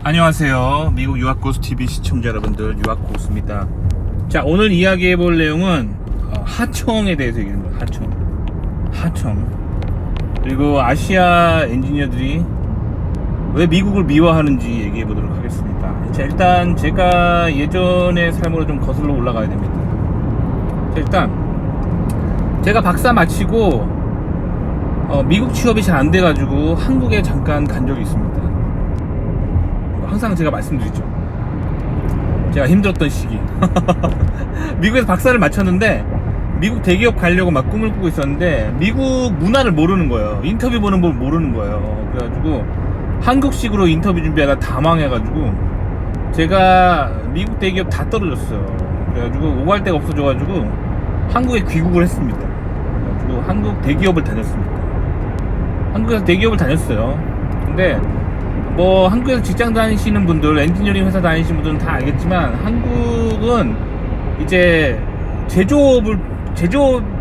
안녕하세요. 미국 유학고수TV 시청자 여러분들, 유학고수입니다. 자, 오늘 이야기해 볼 내용은 하청에 대해서 얘기합니다. 하청. 그리고 아시아 엔지니어들이 왜 미국을 미워하는지 얘기해 보도록 하겠습니다. 자, 일단 제가 예전의 삶으로 좀 거슬러 올라가야 됩니다. 자, 일단 제가 박사 마치고 미국 취업이 잘 안 돼가지고 한국에 잠깐 간 적이 있습니다. 항상 제가 말씀드리죠. 제가 힘들었던 시기. 미국에서 박사를 마쳤는데 미국 대기업 가려고 막 꿈을 꾸고 있었는데 미국 문화를 모르는 거예요. 인터뷰 보는 걸 모르는 거예요. 그래가지고 한국식으로 인터뷰 준비하다 다 망해가지고 제가 미국 대기업 다 떨어졌어요. 그래가지고 오갈 데가 없어져가지고 한국에 귀국을 했습니다. 그래가지고 한국 대기업을 다녔습니다. 한국에서 대기업을 다녔어요. 근데 뭐 한국에서 직장 다니시는 분들, 엔지니어링 회사 다니시는 분들은 다 알겠지만 한국은 이제 제조업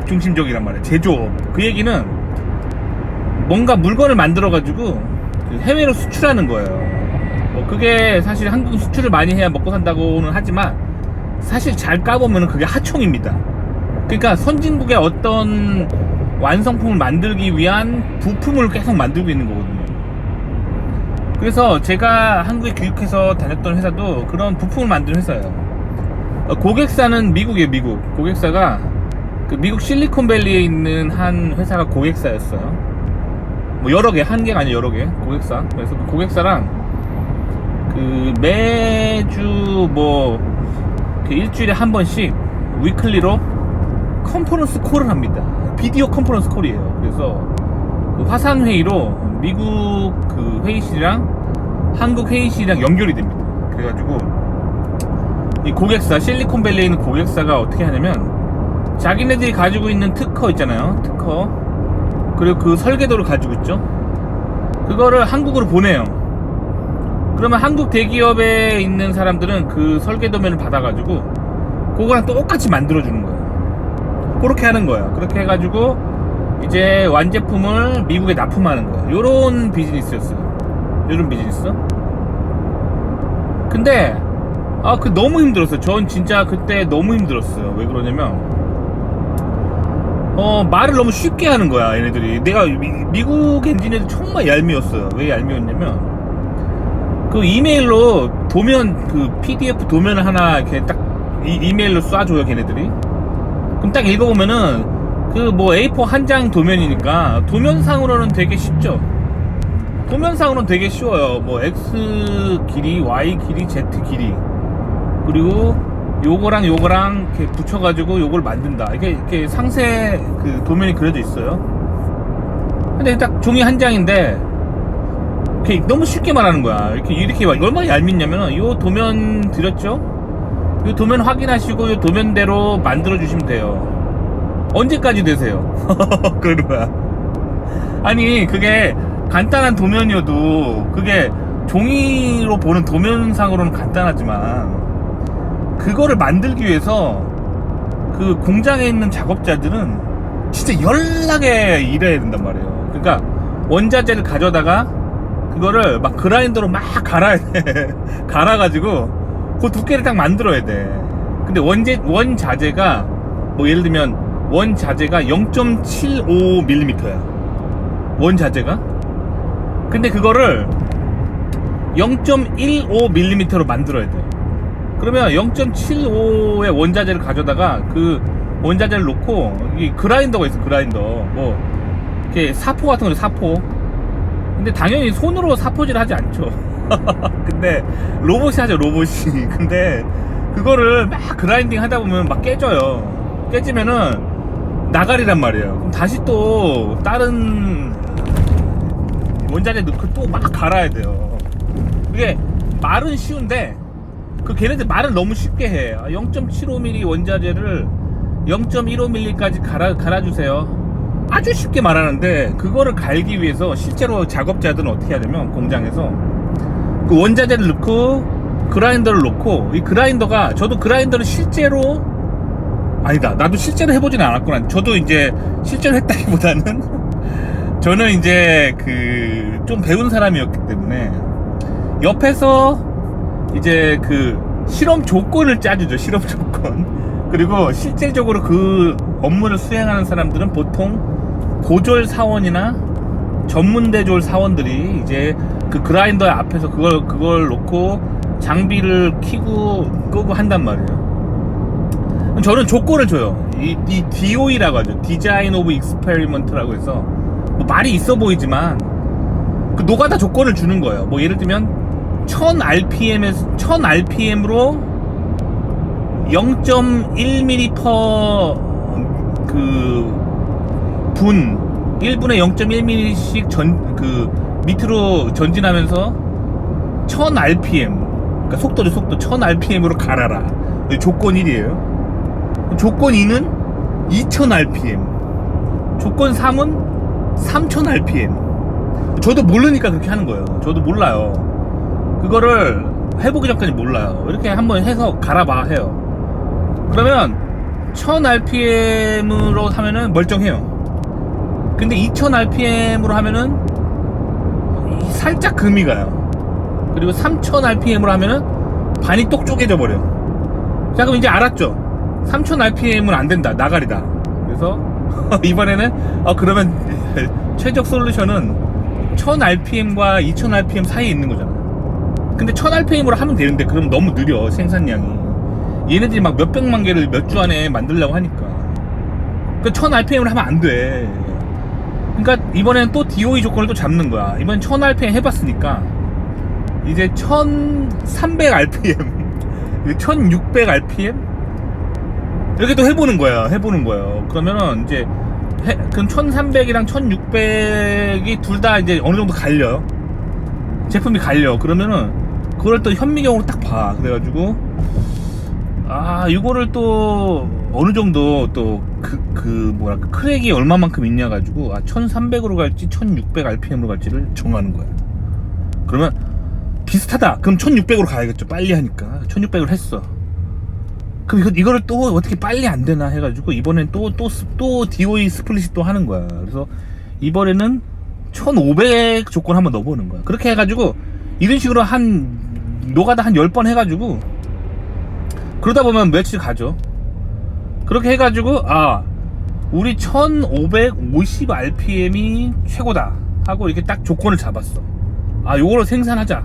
중심적이란 말이에요. 제조업. 그 얘기는 뭔가 물건을 만들어 가지고 해외로 수출하는 거예요. 뭐 그게 사실 한국은 수출을 많이 해야 먹고 산다고는 하지만 사실 잘 까보면 그게 하청입니다. 그러니까 선진국의 어떤 완성품을 만들기 위한 부품을 계속 만들고 있는 거거든요. 그래서 제가 한국에 귀국해서 다녔던 회사도 그런 부품을 만드는 회사예요. 고객사는 미국이에요. 미국 고객사가 그 미국 실리콘밸리에 있는 한 회사가 고객사였어요. 뭐 여러 개, 한 개가 아니라 여러 개 고객사. 그래서 그 고객사랑 그 매주 뭐 그 일주일에 한 번씩 위클리로 컨퍼런스 콜을 합니다. 비디오 컨퍼런스 콜이에요. 그래서 그 화상 회의로 미국 그 회의실이랑 한국 회의실이랑 연결이 됩니다. 그래가지고 이 고객사, 실리콘밸리에 있는 고객사가 어떻게 하냐면 자기네들이 가지고 있는 특허 있잖아요. 특허. 그리고 그 설계도를 가지고 있죠. 그거를 한국으로 보내요. 그러면 한국 대기업에 있는 사람들은 그 설계도면을 받아가지고 그거랑 똑같이 만들어주는 거예요. 그렇게 하는 거예요. 그렇게 해가지고 이제 완제품을 미국에 납품하는 거예요. 요런 비즈니스였어요. 요런 비즈니스. 근데 그 너무 힘들었어요. 전 진짜 그때 너무 힘들었어요. 왜 그러냐면 말을 너무 쉽게 하는 거야. 얘네들이. 내가 미국 엔지니어들 정말 얄미웠어요. 왜 얄미웠냐면 그 이메일로 도면, 그 PDF 도면을 하나 이렇게 딱 이메일로 쏴줘요. 걔네들이. 그럼 딱 읽어보면은 그 뭐 A4 한 장 도면이니까 도면상으로는 되게 쉽죠. 도면상으로는 되게 쉬워요. 뭐 X 길이, Y 길이, Z 길이, 그리고 요거랑 요거랑 이렇게 붙여가지고 요걸 만든다. 이렇게 상세 그 도면이 그려져 있어요. 근데 딱 종이 한 장인데 이렇게 너무 쉽게 말하는 거야. 이렇게 얼마나 얄밉냐면은 요 도면 드렸죠? 요 도면 확인하시고 요 도면대로 만들어 주시면 돼요. 언제까지 되세요? 그러는 거야. 아니 그게 간단한 도면이어도 그게 종이로 보는 도면상으로는 간단하지만 그거를 만들기 위해서 그 공장에 있는 작업자들은 진짜 열나게 일해야 된단 말이에요. 그러니까 원자재를 가져다가 그거를 막 그라인더로 막 갈아야 돼. 갈아가지고 그 두께를 딱 만들어야 돼. 근데 원자재가 뭐 예를 들면 원자재가 0.75mm야. 원자재가. 근데 그거를 0.15mm로 만들어야 돼. 그러면 0.75의 원자재를 가져다가 그 원자재를 놓고 이 그라인더가 있어. 그라인더. 뭐 이렇게 사포 같은 거, 사포. 근데 당연히 손으로 사포질 하지 않죠. 근데 로봇이 하죠. 로봇이. 근데 그거를 막 그라인딩 하다 보면 막 깨져요. 깨지면은 나가리란 말이에요. 그럼 다시 또 다른 원자재 넣고 또 막 갈아야 돼요. 그게 말은 쉬운데 그 걔네들 말을 너무 쉽게 해. 0.75mm 원자재를 0.15mm까지 갈아주세요. 아주 쉽게 말하는데 그거를 갈기 위해서 실제로 작업자들은 어떻게 하냐면 공장에서 그 원자재를 넣고 그라인더를 놓고, 이 그라인더가, 저도 그라인더를 실제로, 아니다, 나도 실제로 해보진 않았구나. 저도 이제 실제로 했다기보다는 저는 이제 그 좀 배운 사람이었기 때문에 옆에서 이제 그 실험 조건을 짜주죠. 실험 조건. 그리고 실질적으로 그 업무를 수행하는 사람들은 보통 고졸 사원이나 전문대졸 사원들이 이제 그 그라인더 앞에서 그걸 놓고 장비를 켜고 끄고 한단 말이에요. 저는 조건을 줘요. 이 DOE라고 하죠. 디자인 오브 익스페리먼트라고 해서 뭐 말이 있어 보이지만 그 노가다 조건을 주는 거예요. 뭐 예를 들면 1000rpm으로 0.1mm 분 1분에 0.1mm씩 밑으로 전진하면서 1000rpm 그러니까 속도죠. 1000rpm으로 갈아라. 조건 1이에요. 조건 2는 2000rpm, 조건 3은 3000rpm. 저도 모르니까 그렇게 하는 거예요. 저도 몰라요. 그거를 해보기 전까지 몰라요. 이렇게 한번 해서 갈아봐 해요. 그러면 1000rpm으로 하면은 멀쩡해요. 근데 2000rpm으로 하면은 살짝 금이 가요. 그리고 3000rpm으로 하면은 반이 똑 쪼개져 버려. 자, 그럼 이제 알았죠? 3000rpm은 안 된다. 나가리다. 그래서 이번에는 그러면 최적 솔루션은 1000rpm과 2000rpm 사이에 있는 거잖아. 근데 1000rpm으로 하면 되는데 그럼 너무 느려, 생산량이. 얘네들이 막 몇백만 개를 몇 주 안에 만들려고 하니까. 그 1000rpm으로 하면 안 돼. 그러니까 이번에는 또 DOE 조건을 또 잡는 거야. 이번 1000rpm 해봤으니까 이제 1300rpm 1600rpm 이렇게 또 해보는 거야. 그러면은 이제 그럼 1300이랑 1600이 둘 다 이제 어느 정도 갈려요. 제품이 갈려. 그러면은 그걸 또 현미경으로 딱 봐. 그래가지고 이거를 또 어느 정도 또 뭐랄까 크랙이 얼마만큼 있냐 가지고 1300으로 갈지 1600rpm으로 갈지를 정하는 거야. 그러면 비슷하다. 그럼 1600으로 가야겠죠. 빨리 하니까 1600으로 했어. 그럼 이거를 또 어떻게 빨리 안 되나 해가지고 이번엔 또 DOE 스플릿이 또 하는 거야. 그래서 이번에는 1500 조건 한번 넣어보는 거야. 그렇게 해가지고 이런 식으로 노가다 한 10번 해가지고 그러다 보면 며칠 가죠. 그렇게 해가지고 우리 1550rpm이 최고다 하고 이렇게 딱 조건을 잡았어. 요거로 생산하자.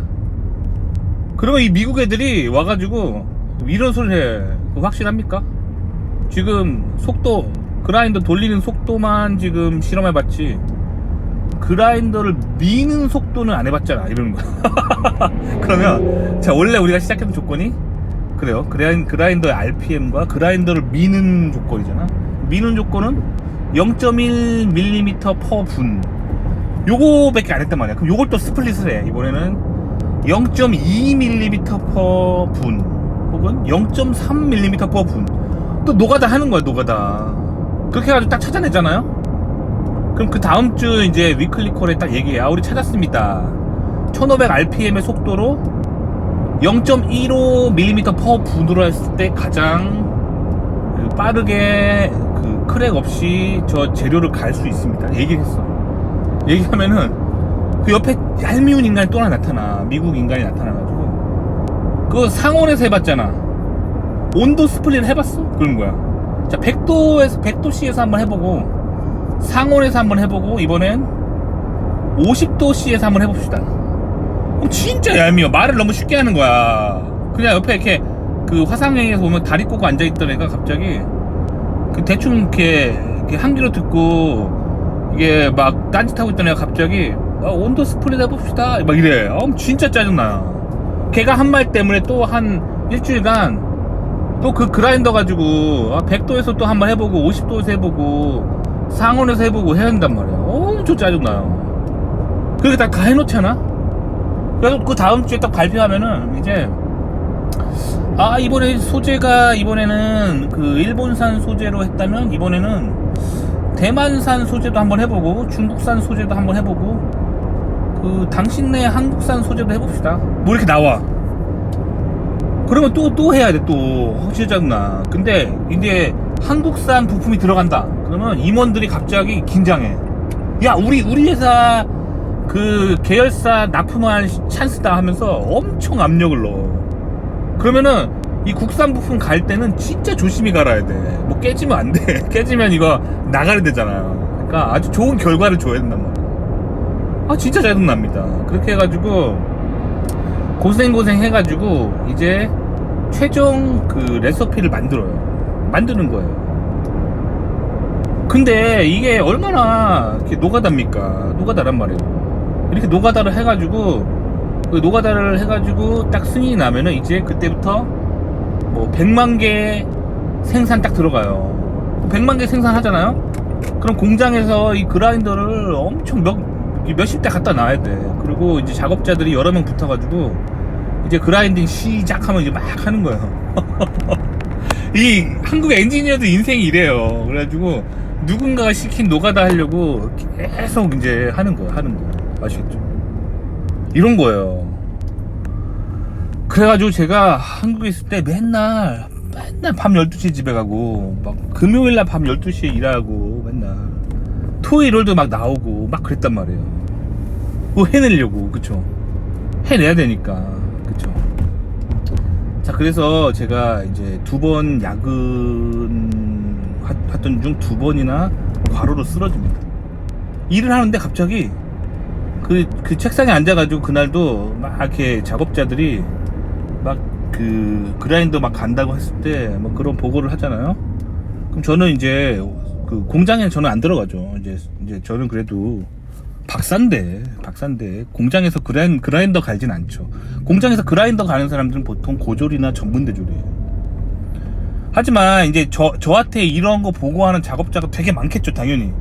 그러면 이 미국 애들이 와가지고 이런 소리 해. 확실합니까? 지금 속도 그라인더 돌리는 속도만 지금 실험해봤지 그라인더를 미는 속도는 안 해봤잖아 이러는 거야. 그러면 자, 원래 우리가 시작했던 조건이 그래요. 그라인더의 RPM과 그라인더를 미는 조건이잖아. 미는 조건은 0.1mm 분 요거밖에 안 했단 말이야. 그럼 요걸 또 스플릿을 해. 이번에는 0.2mm 분 혹은 0.3mm 분 또 노가다 하는 거야. 노가다 그렇게 해가지고 딱 찾아내잖아요. 그럼 그 다음 주 이제 위클리 콜에 딱 얘기해. 우리 찾았습니다. 1500rpm의 속도로 0.15mm 분으로 했을 때 가장 빠르게 그 크랙 없이 저 재료를 갈 수 있습니다. 얘기했어. 얘기하면은 그 옆에 얄미운 인간이 또 하나 나타나. 미국 인간이 나타나가지고 그거 상온에서 해봤잖아. 온도 스플릿 해봤어? 그런 거야. 자, 100도C에서 한번 해보고 상온에서 한번 해보고 이번엔 50도C에서 한번 해봅시다. 그럼 진짜 얄미워. 말을 너무 쉽게 하는 거야. 그냥 옆에 이렇게 그 화상회의에서 보면 다리 꼬고 앉아있던 애가 갑자기 그 대충 이렇게 한 귀로 듣고 이게 막 딴짓하고 있던 애가 갑자기 온도 스플릿 해봅시다 막 이래. 진짜 짜증나. 걔가 한 말 때문에 또 한 일주일간 또 그 그라인더 가지고 100도에서 또 한번 해보고 50도에서 해보고 상온에서 해보고 해야 한단 말이야. 엄청 짜증나요. 그렇게 다 해놓잖아. 그래서 그 다음 주에 딱 발표하면은 이제 이번에 소재가 이번에는 그 일본산 소재로 했다면 이번에는 대만산 소재도 한번 해보고 중국산 소재도 한번 해보고 그 당신네 한국산 소재도 해봅시다. 뭐 이렇게 나와. 그러면 또 해야 돼. 또 진짜 짜증나. 근데 이제 한국산 부품이 들어간다. 그러면 임원들이 갑자기 긴장해. 야, 우리 회사 그 계열사 납품할 찬스다 하면서 엄청 압력을 넣어. 그러면은 이 국산 부품 갈 때는 진짜 조심히 갈아야 돼. 뭐 깨지면 안 돼. 깨지면 이거 나가야 되잖아요. 그러니까 아주 좋은 결과를 줘야 된단 말이야. 아 진짜 짜증납니다. 그렇게 해가지고 고생 해가지고 이제 최종 그 레시피를 만드는 거예요. 근데 이게 얼마나 이렇게 노가다입니까? 노가다란 말이에요. 이렇게 노가다를 해가지고 딱 승인이 나면은 이제 그때부터 뭐 100만 개 생산 딱 들어가요. 100만 개 생산하잖아요. 그럼 공장에서 이 그라인더를 엄청 몇십 대 갖다 놔야 돼. 그리고 이제 작업자들이 여러 명 붙어가지고 이제 그라인딩 시작하면 이제 막 하는 거예요. 이 한국 엔지니어들 인생이 이래요. 그래가지고 누군가가 시킨 노가다 하려고 계속 이제 하는 거야. 아시겠죠? 이런 거예요. 그래가지고 제가 한국에 있을 때 맨날 밤 12시에 집에 가고, 막 금요일날 밤 12시에 일하고, 맨날 토요일도 막 나오고 막 그랬단 말이에요. 뭐 해내려고. 그쵸? 해내야 되니까. 그쵸? 자, 그래서 제가 이제 2번 야근 중 2번이나 과로로 쓰러집니다. 일을 하는데 갑자기 그 책상에 앉아가지고 그날도 막 이렇게 작업자들이 막 그 그라인더 막 간다고 했을 때 뭐 그런 보고를 하잖아요. 그럼 저는 이제 그 공장에 저는 안 들어가죠. 이제 저는 그래도 박사인데 공장에서 그라인더 갈진 않죠. 공장에서 그라인더 가는 사람들은 보통 고졸이나 전문대졸이에요. 하지만 이제 저한테 이런 거 보고하는 작업자가 되게 많겠죠, 당연히.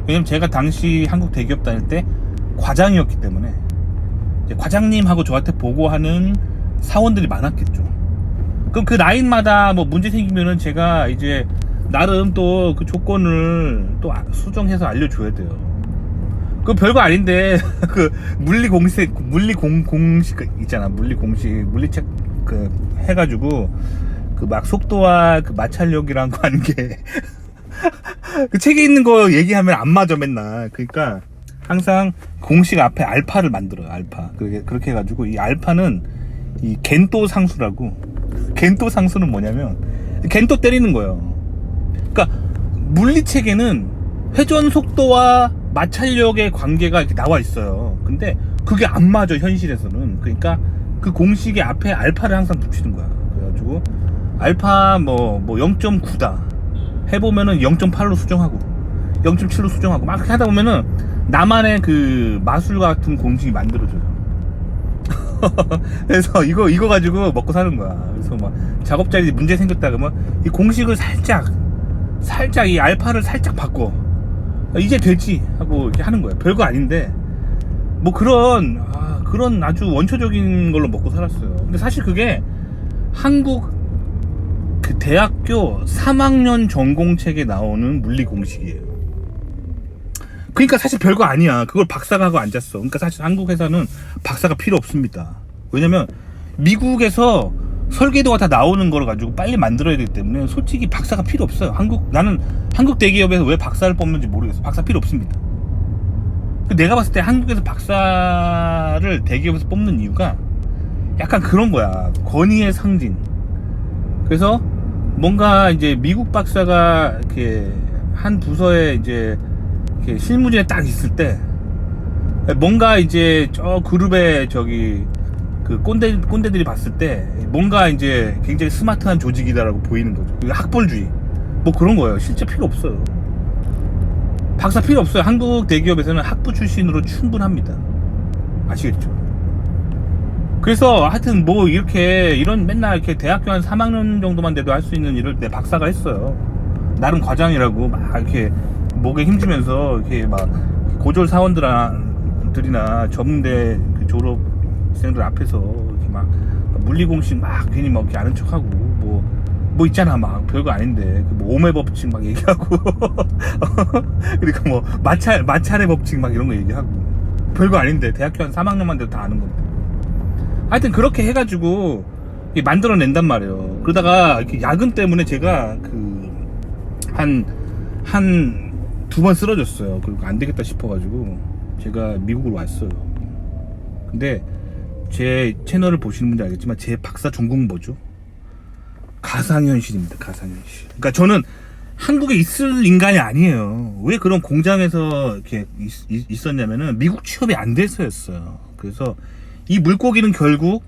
왜냐면 제가 당시 한국 대기업 다닐 때 과장이었기 때문에 이제 과장님하고 저한테 보고하는 사원들이 많았겠죠. 그럼 그 라인마다 뭐 문제 생기면은 제가 이제 나름 또 그 조건을 또 수정해서 알려줘야 돼요. 그 별거 아닌데 그 물리공식 있잖아. 물리책 그 해가지고 그 막 속도와 그 마찰력이랑 관계 그 책에 있는 거 얘기하면 안 맞아 맨날. 그러니까 항상 공식 앞에 알파를 만들어요. 알파. 그렇게 해가지고 이 알파는 이 겐또 상수라고. 겐또 상수는 뭐냐면 겐또 때리는 거예요. 그러니까 물리책에는 회전 속도와 마찰력의 관계가 이렇게 나와 있어요. 근데 그게 안 맞아 현실에서는. 그러니까 그 공식의 앞에 알파를 항상 붙이는 거야. 그래가지고 알파 뭐 0.9다 해보면은 0.8로 수정하고 0.7로 수정하고 막 이렇게 하다 보면은 나만의 그 마술 같은 공식이 만들어져요. 그래서 이거 가지고 먹고 사는 거야. 그래서 막 작업자들이 문제 생겼다 그러면 이 공식을 살짝 이 알파를 살짝 바꿔. 이제 되지 하고 이렇게 하는 거예요. 별거 아닌데 뭐 그런 아주 원초적인 걸로 먹고 살았어요. 근데 사실 그게 한국 그 대학교 3학년 전공책에 나오는 물리 공식이에요. 그러니까 사실 별거 아니야. 그걸 박사가 하고 앉았어. 그러니까 사실 한국 회사는 박사가 필요 없습니다. 왜냐면 미국에서 설계도가 다 나오는 걸 가지고 빨리 만들어야 되기 때문에 솔직히 박사가 필요 없어요. 나는 한국 대기업에서 왜 박사를 뽑는지 모르겠어. 박사 필요 없습니다. 내가 봤을 때 한국에서 박사를 대기업에서 뽑는 이유가 약간 그런 거야. 권위의 상징. 그래서 뭔가 이제 미국 박사가 이렇게 한 부서에 이제 이렇게 실무진에 딱 있을 때 뭔가 이제 저 그룹에 저기 그 꼰대들이 봤을 때 뭔가 이제 굉장히 스마트한 조직이다라고 보이는 거죠. 학벌주의 뭐 그런 거예요. 실제 필요 없어요. 박사 필요 없어요. 한국 대기업에서는 학부 출신으로 충분합니다. 아시겠죠? 그래서 하여튼 뭐 이런 맨날 이렇게 대학교 한 3학년 정도만 돼도 할 수 있는 일을 내 박사가 했어요. 나름 과장이라고 막 이렇게 목에 힘주면서 이렇게 막 고졸 사원들이나 전문대 그 졸업생들 앞에서 이렇게 막 물리공식 막 괜히 막 이렇게 아는 척하고 뭐 있잖아. 막 별거 아닌데 뭐 오매 법칙 막 얘기하고 그러니까 뭐 마찰의 법칙 막 이런 거 얘기하고 별거 아닌데 대학교 한 3학년만 돼도 다 아는 건데. 하여튼 그렇게 해가지고 만들어낸단 말이에요. 그러다가 이렇게 야근 때문에 제가 한 2번 쓰러졌어요. 그리고 안 되겠다 싶어가지고 제가 미국으로 왔어요. 근데 제 채널을 보시는 분들 알겠지만 제 박사 전공 뭐죠? 가상현실입니다. 가상현실. 그러니까 저는 한국에 있을 인간이 아니에요. 왜 그런 공장에서 이렇게 있었냐면은 미국 취업이 안 돼서였어요. 그래서 이 물고기는 결국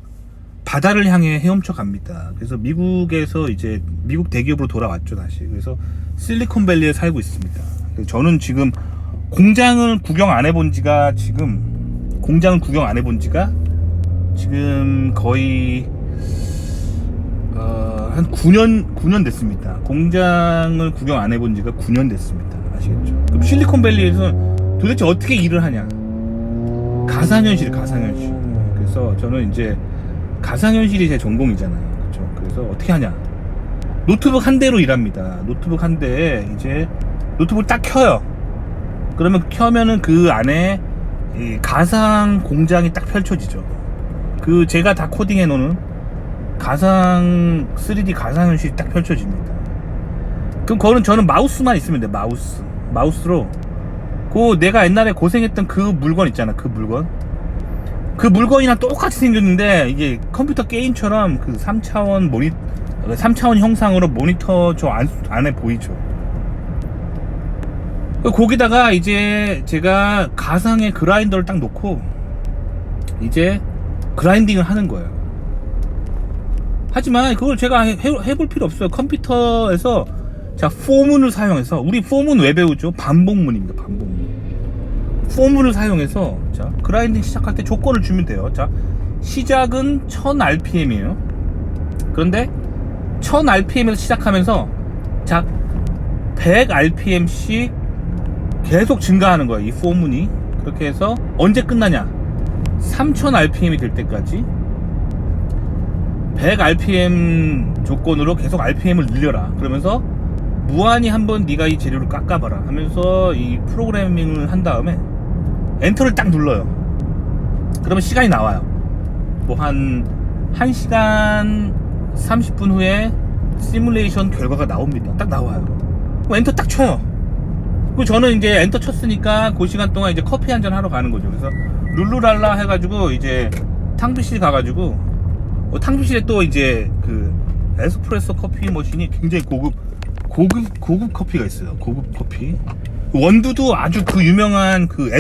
바다를 향해 헤엄쳐 갑니다. 그래서 미국에서 이제 미국 대기업으로 돌아왔죠, 다시. 그래서 실리콘밸리에 살고 있습니다. 그래서 저는 지금 공장을 구경 안 해본 지가 지금 거의 한 9년 됐습니다. 공장을 구경 안 해본 지가 9년 됐습니다. 아시겠죠? 그럼 실리콘밸리에서 도대체 어떻게 일을 하냐? 가상현실. 그래서 저는 이제 가상현실이 제 전공이잖아요. 그렇죠? 그래서 어떻게 하냐? 노트북 한 대로 일합니다. 노트북 한 대에 이제 노트북을 딱 켜요. 그러면 켜면은 그 안에 이 가상 공장이 딱 펼쳐지죠. 그 제가 다 코딩해 놓은 가상 3D 가상현실이 딱 펼쳐집니다. 그럼 그거는 저는 마우스만 있으면 돼. 마우스로 그 내가 옛날에 고생했던 그 물건 있잖아. 그 물건이랑 똑같이 생겼는데 이게 컴퓨터 게임처럼 그 3차원 형상으로 모니터 저 안에 보이죠. 거기다가 이제 제가 가상의 그라인더를 딱 놓고 이제 그라인딩을 하는 거예요. 하지만 그걸 제가 해볼 필요 없어요. 컴퓨터에서 자, 포문을 사용해서, 우리 포문 왜 배우죠? 반복문입니다. 반복문. 포문을 사용해서 자, 그라인딩 시작할 때 조건을 주면 돼요. 자, 시작은 1000rpm이에요. 그런데 1000rpm에서 시작하면서 자, 100rpm씩 계속 증가하는 거예요. 이 포문이. 그렇게 해서 언제 끝나냐? 3000rpm이 될 때까지 100rpm 조건으로 계속 rpm을 늘려라. 그러면서 무한히 한번 네가 이 재료를 깎아봐라 하면서 이 프로그래밍을 한 다음에 엔터를 딱 눌러요. 그러면 시간이 나와요. 뭐 한 1시간 30분 후에 시뮬레이션 결과가 나옵니다. 딱 나와요. 그럼 엔터 딱 쳐요. 그리고 저는 이제 엔터 쳤으니까 그 시간 동안 이제 커피 한잔 하러 가는 거죠. 그래서 룰루랄라 해가지고 이제 탕비실 가가지고 탕비실에 또 이제 그 에스프레소 커피 머신이 굉장히 고급 커피가 있어요. 고급 커피. 원두도 아주 그 유명한 그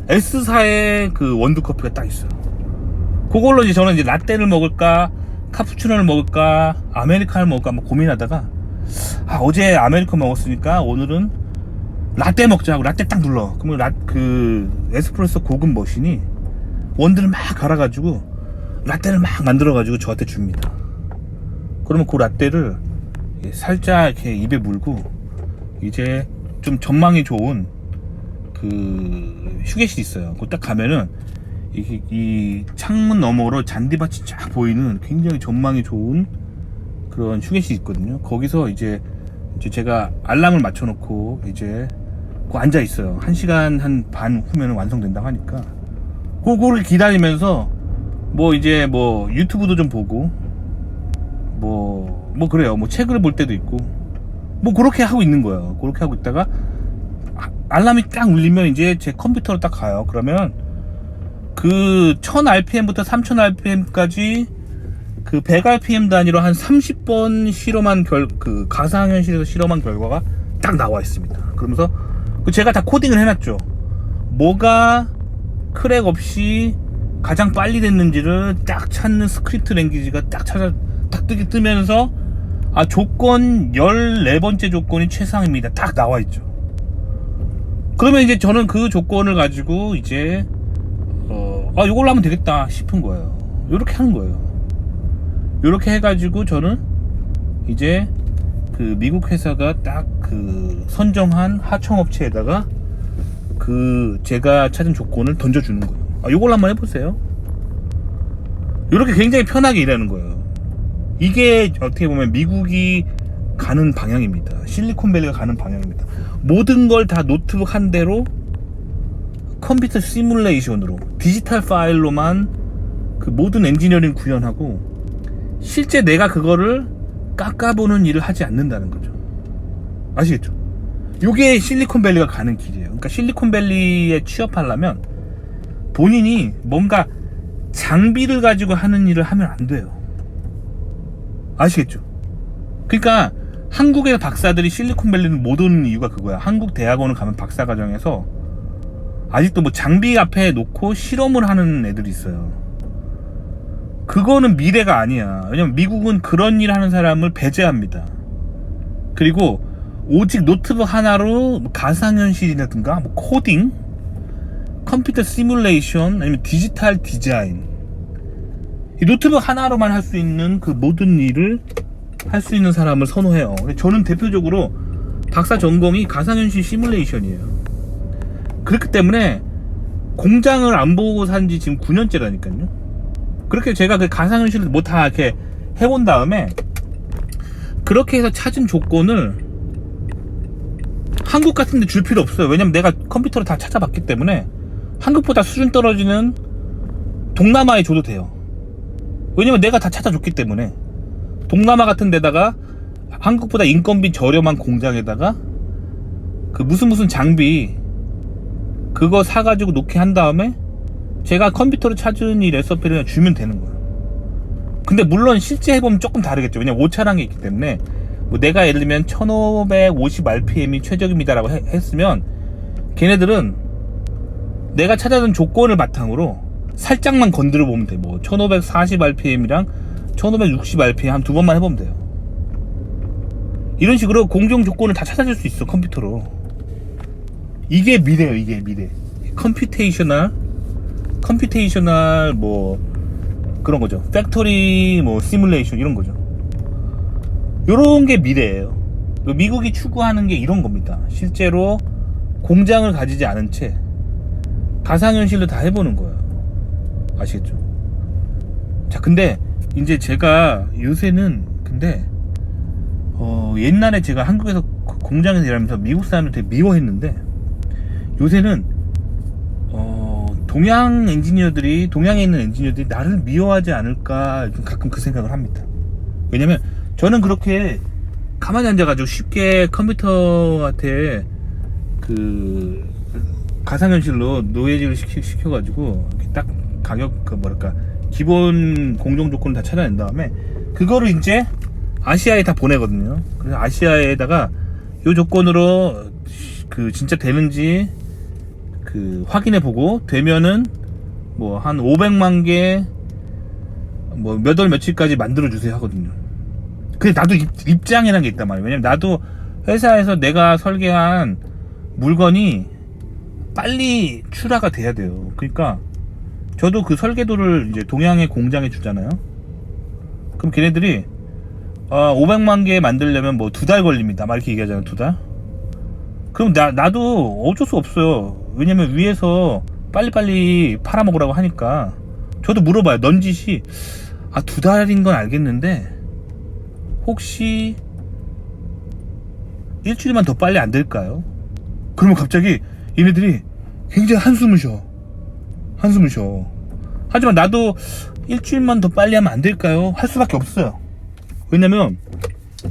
S사의 그 원두 커피가 딱 있어요. 그걸로 이제 저는 이제 라떼를 먹을까, 카푸치노를 먹을까, 아메리카노를 먹을까 뭐 고민하다가 어제 아메리카노 먹었으니까 오늘은 라떼 먹자 하고 라떼 딱 눌러. 그러면 그 에스프레소 고급 머신이 원두를 막 갈아가지고 라떼를 막 만들어가지고 저한테 줍니다. 그러면 그 라떼를 살짝 이렇게 입에 물고 이제 좀 전망이 좋은 그 휴게실 있어요. 그 딱 가면은 이 창문 너머로 잔디밭이 쫙 보이는 굉장히 전망이 좋은 그런 휴게실 있거든요. 거기서 이제 제가 알람을 맞춰놓고 이제 그 앉아 있어요. 1시간 한 반 후면 완성된다고 하니까 그거를 기다리면서 뭐 이제 뭐 유튜브도 좀 보고 뭐 그래요. 뭐 책을 볼 때도 있고 뭐 그렇게 하고 있는 거예요. 그렇게 하고 있다가 알람이 딱 울리면 이제 제 컴퓨터로 딱 가요. 그러면 그 1000rpm부터 3000rpm까지 그 100rpm 단위로 한 30번 실험한 그 가상현실에서 실험한 결과가 딱 나와 있습니다. 그러면서 제가 다 코딩을 해놨죠. 뭐가 크랙 없이 가장 빨리 됐는지를 딱 찾는 스크립트 랭귀지가 딱 뜨면서 조건 14번째 조건이 최상입니다. 딱 나와 있죠. 그러면 이제 저는 그 조건을 가지고 이제 이걸로 하면 되겠다 싶은 거예요. 요렇게 하는 거예요. 요렇게 해가지고 저는 이제 그 미국 회사가 딱 그 선정한 하청업체에다가 그 제가 찾은 조건을 던져주는 거예요. 요걸로 한번 해보세요. 요렇게 굉장히 편하게 일하는 거예요. 이게 어떻게 보면 미국이 가는 방향입니다. 실리콘밸리가 가는 방향입니다. 모든 걸 다 노트북 한 대로 컴퓨터 시뮬레이션으로 디지털 파일로만 그 모든 엔지니어링 구현하고 실제 내가 그거를 깎아보는 일을 하지 않는다는 거죠. 아시겠죠? 요게 실리콘밸리가 가는 길이에요. 그러니까 실리콘밸리에 취업하려면 본인이 뭔가 장비를 가지고 하는 일을 하면 안 돼요. 아시겠죠? 그러니까 한국의 박사들이 실리콘밸리는 못 오는 이유가 그거야. 한국 대학원을 가면 박사과정에서 아직도 뭐 장비 앞에 놓고 실험을 하는 애들이 있어요. 그거는 미래가 아니야. 왜냐면 미국은 그런 일 하는 사람을 배제합니다. 그리고 오직 노트북 하나로 가상현실이라든가 뭐 코딩, 컴퓨터 시뮬레이션, 아니면 디지털 디자인, 이 노트북 하나로만 할 수 있는 그 모든 일을 할 수 있는 사람을 선호해요. 저는 대표적으로 박사 전공이 가상현실 시뮬레이션이에요. 그렇기 때문에 공장을 안 보고 산 지 지금 9년째라니까요. 그렇게 제가 그 가상현실을 뭐 다 이렇게 해본 다음에 그렇게 해서 찾은 조건을 한국 같은 데 줄 필요 없어요. 왜냐면 내가 컴퓨터로 다 찾아봤기 때문에 한국보다 수준 떨어지는 동남아에 줘도 돼요. 왜냐면 내가 다 찾아줬기 때문에. 동남아 같은 데다가 한국보다 인건비 저렴한 공장에다가 그 무슨 장비 그거 사가지고 놓게 한 다음에 제가 컴퓨터로 찾은 이 레시피를 주면 되는 거예요. 근데 물론 실제 해보면 조금 다르겠죠. 왜냐면 오차량이 있기 때문에 뭐 내가 예를 들면 1550rpm이 최적입니다라고 했으면 걔네들은 내가 찾아둔 조건을 바탕으로 살짝만 건드려 보면 돼. 뭐 1540rpm이랑 1560rpm 한 두 번만 해보면 돼요. 이런 식으로 공정 조건을 다 찾아줄 수 있어, 컴퓨터로. 이게 미래예요. 이게 미래. 컴퓨테이셔널 뭐 그런 거죠. 팩토리 뭐 시뮬레이션 이런 거죠. 요런 게 미래예요. 미국이 추구하는 게 이런 겁니다. 실제로 공장을 가지지 않은 채 가상현실로 다 해보는 거예요. 아시겠죠? 자, 근데 이제 제가 요새는 근데 옛날에 제가 한국에서 공장에서 일하면서 미국 사람들 되게 미워했는데 요새는 동양에 있는 엔지니어들이 나를 미워하지 않을까 좀 가끔 그 생각을 합니다. 왜냐면 저는 그렇게 가만히 앉아가지고 쉽게 컴퓨터한테 그 가상현실로 노예질을 시켜가지고 딱 가격 그 뭐랄까 기본 공정 조건을 다 찾아낸 다음에 그거를 이제 아시아에 다 보내거든요. 그래서 아시아에다가 요 조건으로 그 진짜 되는지 그 확인해 보고 되면은 뭐 한 500만 개 뭐 몇 월 며칠까지 만들어 주세요 하거든요. 근데 나도 입장이라는 게 있단 말이에요. 왜냐면 나도 회사에서 내가 설계한 물건이 빨리 출하가 돼야 돼요. 그러니까 저도 그 설계도를 이제 동양의 공장에 주잖아요. 그럼 걔네들이 500만 개 만들려면 뭐 2달 걸립니다 막 이렇게 얘기하잖아요. 2달. 그럼 나도 어쩔 수 없어요. 왜냐면 위에서 빨리빨리 팔아먹으라고 하니까 저도 물어봐요. 넌지시 2달인 건 알겠는데 혹시 일주일만 더 빨리 안 될까요? 그러면 갑자기 얘네들이 굉장히 한숨을 쉬어. 하지만 나도 일주일만 더 빨리 하면 안 될까요? 할 수밖에 없어요. 왜냐면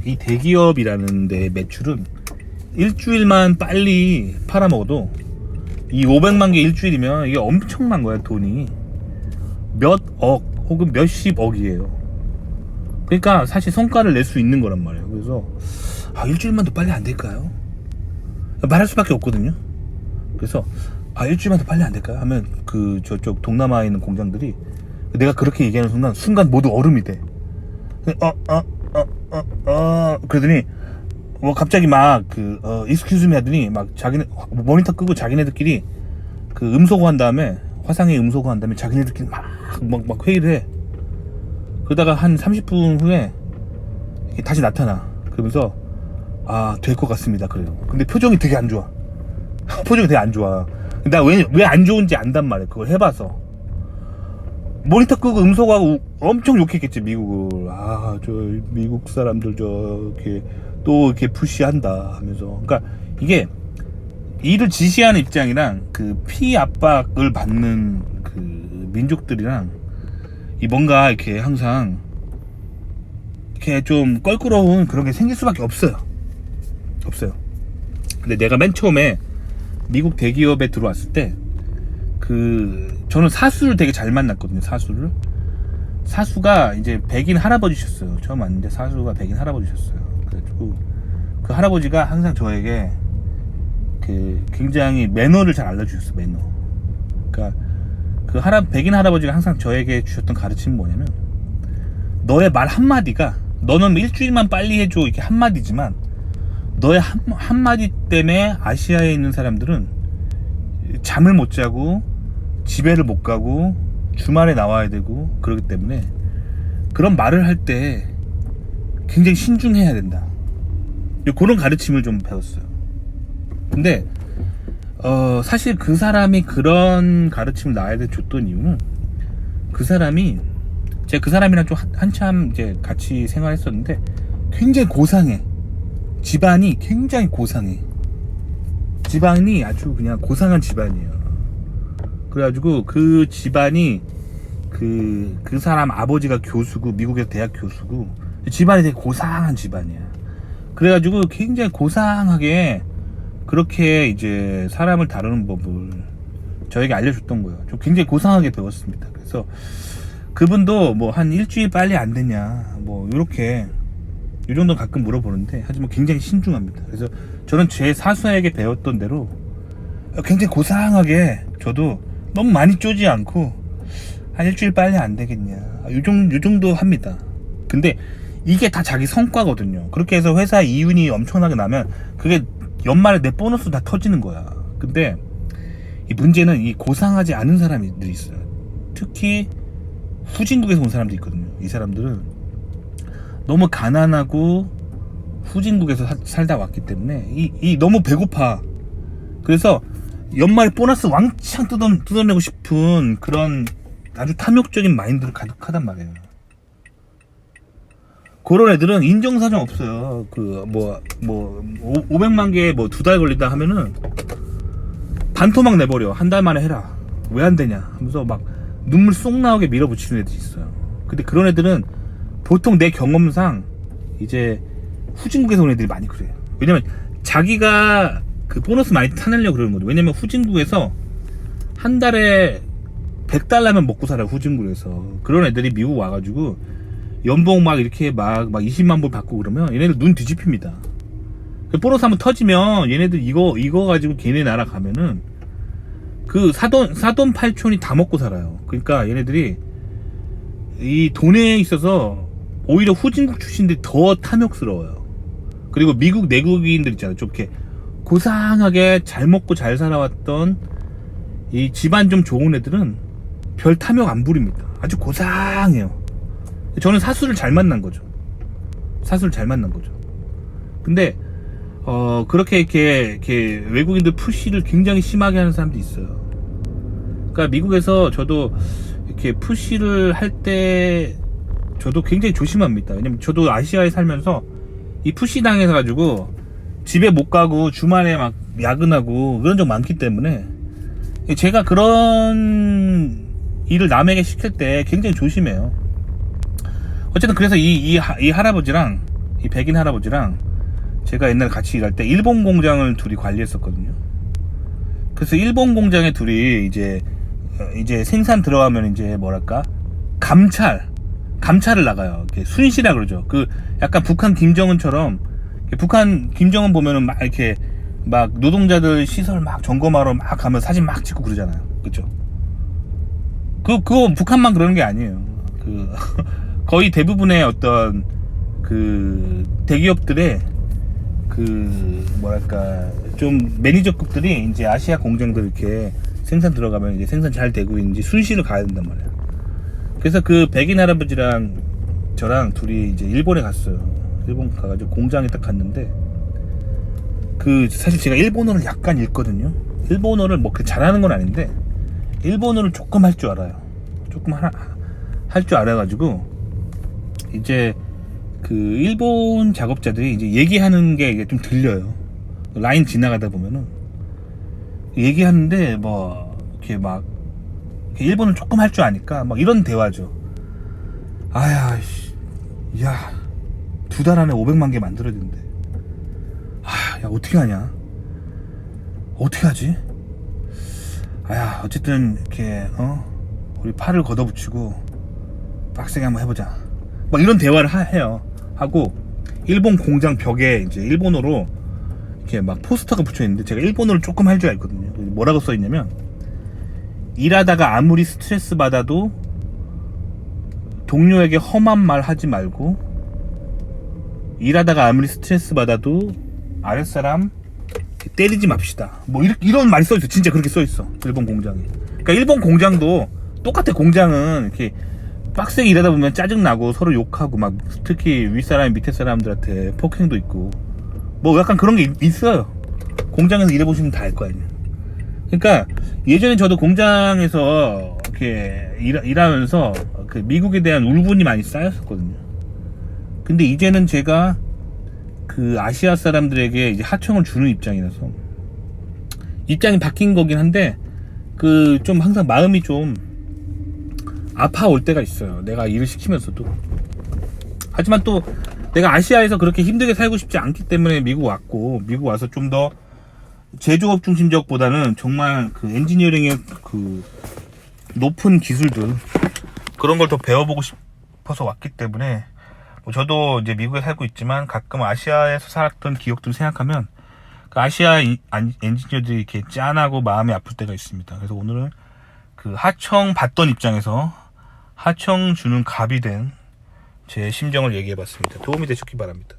이 대기업이라는 데 매출은 일주일만 빨리 팔아먹어도 이 500만 개 일주일이면 이게 엄청난 거야. 돈이 몇 억 혹은 몇십억이에요. 그러니까 사실 성과를 낼 수 있는 거란 말이에요. 그래서 일주일만 더 빨리 안 될까요? 말할 수밖에 없거든요. 그래서 일주일만 더 빨리 안 될까요? 하면 그 저쪽 동남아에 있는 공장들이 내가 그렇게 얘기하는 순간 모두 얼음이 돼. 그러더니 뭐 갑자기 막 excuse me 하더니 막 자기네 모니터 끄고 자기네들끼리 그 음소거 한 다음에 화상에 음소거 한 다음에 자기네들끼리 막 회의를 해. 그러다가 한 30분 후에 다시 나타나. 그러면서 될 것 같습니다. 그래요. 근데 표정이 되게 안 좋아. 표정이 되게 안 좋아. 나 왜 안 좋은지 안단 말이야. 그걸 해봐서. 모니터 끄고 음소거하고 엄청 욕했겠지, 미국을. 저 미국 사람들 이렇게 또 이렇게 푸시한다 하면서. 그러니까 이게 일을 지시하는 입장이랑 그 피압박을 받는 그 민족들이랑 이 뭔가 이렇게 항상 이렇게 좀 껄끄러운 그런 게 생길 수밖에 없어요. 근데 내가 맨 처음에 미국 대기업에 들어왔을 때 저는 사수를 되게 잘 만났거든요. 사수가 이제 백인 할아버지셨어요. 처음 왔는데 사수가 백인 할아버지셨어요. 그래가지고 그 할아버지가 항상 저에게 굉장히 매너를 잘 알려주셨어요. 매너. 그러니까 백인 할아버지가 항상 저에게 주셨던 가르침은 뭐냐면, 너의 말 한마디가, 너는 일주일만 빨리 해줘 이렇게 한마디지만, 너의 한마디 때문에 아시아에 있는 사람들은 잠을 못 자고 집에를 못 가고 주말에 나와야 되고 그러기 때문에 그런 말을 할 때 굉장히 신중해야 된다. 그런 가르침을 좀 배웠어요. 근데 사실 그 사람이 그런 가르침을 나에게 줬던 이유는, 제가 그 사람이랑 좀 한참 이제 같이 생활했었는데 굉장히 고상해. 집안이 굉장히 고상해. 집안이 아주 그냥 고상한 집안이에요. 그래가지고 그 집안이 그 사람 아버지가 교수고, 미국에서 대학 교수고, 집안이 되게 고상한 집안이야. 그래가지고 굉장히 고상하게 그렇게 이제 사람을 다루는 법을 저에게 알려줬던 거예요. 좀 굉장히 고상하게 배웠습니다. 그래서 그분도 뭐 한 일주일 빨리 안 되냐, 뭐 이렇게 이 정도 가끔 물어보는데, 하지만 굉장히 신중합니다. 그래서 저는 제 사수에게 배웠던 대로 굉장히 고상하게, 저도 너무 많이 쪼지 않고 한 일주일 빨리 안 되겠냐, 요 정도 합니다. 근데 이게 다 자기 성과거든요. 그렇게 해서 회사 이윤이 엄청나게 나면 그게 연말에 내 보너스 다 터지는 거야. 근데 이 문제는 이 고상하지 않은 사람들이 있어요. 특히 후진국에서 온 사람들이 있거든요. 이 사람들은 너무 가난하고 후진국에서 살다 왔기 때문에 이 너무 배고파. 그래서 연말에 보너스 왕창 뜯어내고 싶은 그런 아주 탐욕적인 마인드로 가득하단 말이에요. 그런 애들은 인정사정 없어요. 500만 개 뭐 2달 걸린다 하면은 반토막 내버려. 한 달 만에 해라. 왜 안 되냐 하면서 막 눈물 쏙 나오게 밀어붙이는 애들이 있어요. 근데 그런 애들은 보통 내 경험상 이제 후진국에서 온 애들이 많이 그래요. 왜냐면 자기가 그 보너스 많이 타내려고 그러는 거죠. 왜냐면 후진국에서 한 달에 100달러면 먹고 살아요. 후진국에서. 그런 애들이 미국 와가지고 연봉 막 이렇게 막 20만 불 받고 그러면 얘네들 눈 뒤집힙니다. 보너스 한번 터지면 얘네들 이거 가지고 걔네 나라 가면은 그 사돈 팔촌이 다 먹고 살아요. 그러니까 얘네들이 이 돈에 있어서 오히려 후진국 출신들이 더 탐욕스러워요. 그리고 미국 내국인들 있잖아요. 좀 이렇게 고상하게 잘 먹고 잘 살아왔던 이 집안 좀 좋은 애들은 별 탐욕 안 부립니다. 아주 고상해요. 저는 사수를 잘 만난 거죠. 근데 그렇게 이렇게 외국인들 푸시를 굉장히 심하게 하는 사람도 있어요. 그러니까 미국에서 저도 이렇게 푸시를 할 때 저도 굉장히 조심합니다. 왜냐면 저도 아시아에 살면서 이 푸시 당해서 가지고 집에 못 가고 주말에 막 야근하고 그런 적 많기 때문에 제가 그런 일을 남에게 시킬 때 굉장히 조심해요. 어쨌든 그래서 이 할아버지랑, 이 백인 할아버지랑 제가 옛날에 같이 일할 때 일본 공장을 둘이 관리했었거든요. 그래서 일본 공장에 둘이 이제 생산 들어가면 이제 뭐랄까, 감찰을 나가요. 이렇게 순시라 그러죠. 약간 북한 김정은처럼, 북한 김정은 보면은 막 이렇게 막 노동자들 시설 막 점검하러 막 가면 사진 막 찍고 그러잖아요. 그죠? 그거 북한만 그러는 게 아니에요. 거의 대부분의 어떤 대기업들의 뭐랄까 좀 매니저급들이 이제 아시아 공장들 이렇게 생산 들어가면 이제 생산 잘 되고 있는지 순시를 가야 된단 말이야. 그래서 그 백인 할아버지랑 저랑 둘이 이제 일본에 갔어요. 일본 가가지고 공장에 딱 갔는데 사실 제가 일본어를 약간 읽거든요. 일본어를 뭐 잘하는 건 아닌데 일본어를 조금 할 줄 알아요. 조금 할 줄 알아가지고 이제 일본 작업자들이 이제 얘기하는 게 좀 들려요. 라인 지나가다 보면은 얘기하는데 뭐 이렇게 막 일본을 조금 할 줄 아니까 막 이런 대화죠. 야 2달 안에 500만 개 만들어야 된대. 야 어떻게 하냐. 어떻게 하지? 아야, 어쨌든 이렇게 우리 팔을 걷어붙이고 빡세게 한번 해보자. 막 이런 대화를 해요. 하고 일본 공장 벽에 이제 일본어로 이렇게 막 포스터가 붙여 있는데 제가 일본어를 조금 할 줄 알거든요. 뭐라고 써 있냐면, 일하다가 아무리 스트레스 받아도 동료에게 험한 말 하지 말고, 일하다가 아무리 스트레스 받아도 아랫사람 때리지 맙시다. 뭐 이런 말이 써있어. 진짜 그렇게 써있어, 일본 공장에. 그러니까 일본 공장도 똑같아. 공장은 이렇게 빡세게 일하다 보면 짜증나고 서로 욕하고, 막 특히 윗사람 밑에 사람들한테 폭행도 있고, 뭐 약간 그런 게 있어요. 공장에서 일해보시면 다 알 거 아니에요. 그러니까 예전에 저도 공장에서 이렇게 일하면서 그 미국에 대한 울분이 많이 쌓였었거든요. 근데 이제는 제가 그 아시아 사람들에게 이제 하청을 주는 입장이라서 입장이 바뀐 거긴 한데, 그 좀 항상 마음이 좀 아파올 때가 있어요. 내가 일을 시키면서도. 하지만 또 내가 아시아에서 그렇게 힘들게 살고 싶지 않기 때문에 미국 왔고, 미국 와서 좀 더 제조업 중심적보다는 정말 그 엔지니어링의 그 높은 기술들, 그런 걸 더 배워보고 싶어서 왔기 때문에, 뭐 저도 이제 미국에 살고 있지만 가끔 아시아에서 살았던 기억들 생각하면 그 아시아 엔지니어들이 이렇게 짠하고 마음이 아플 때가 있습니다. 그래서 오늘은 그 하청 받던 입장에서 하청 주는 갑이 된 제 심정을 얘기해봤습니다. 도움이 되셨기 바랍니다.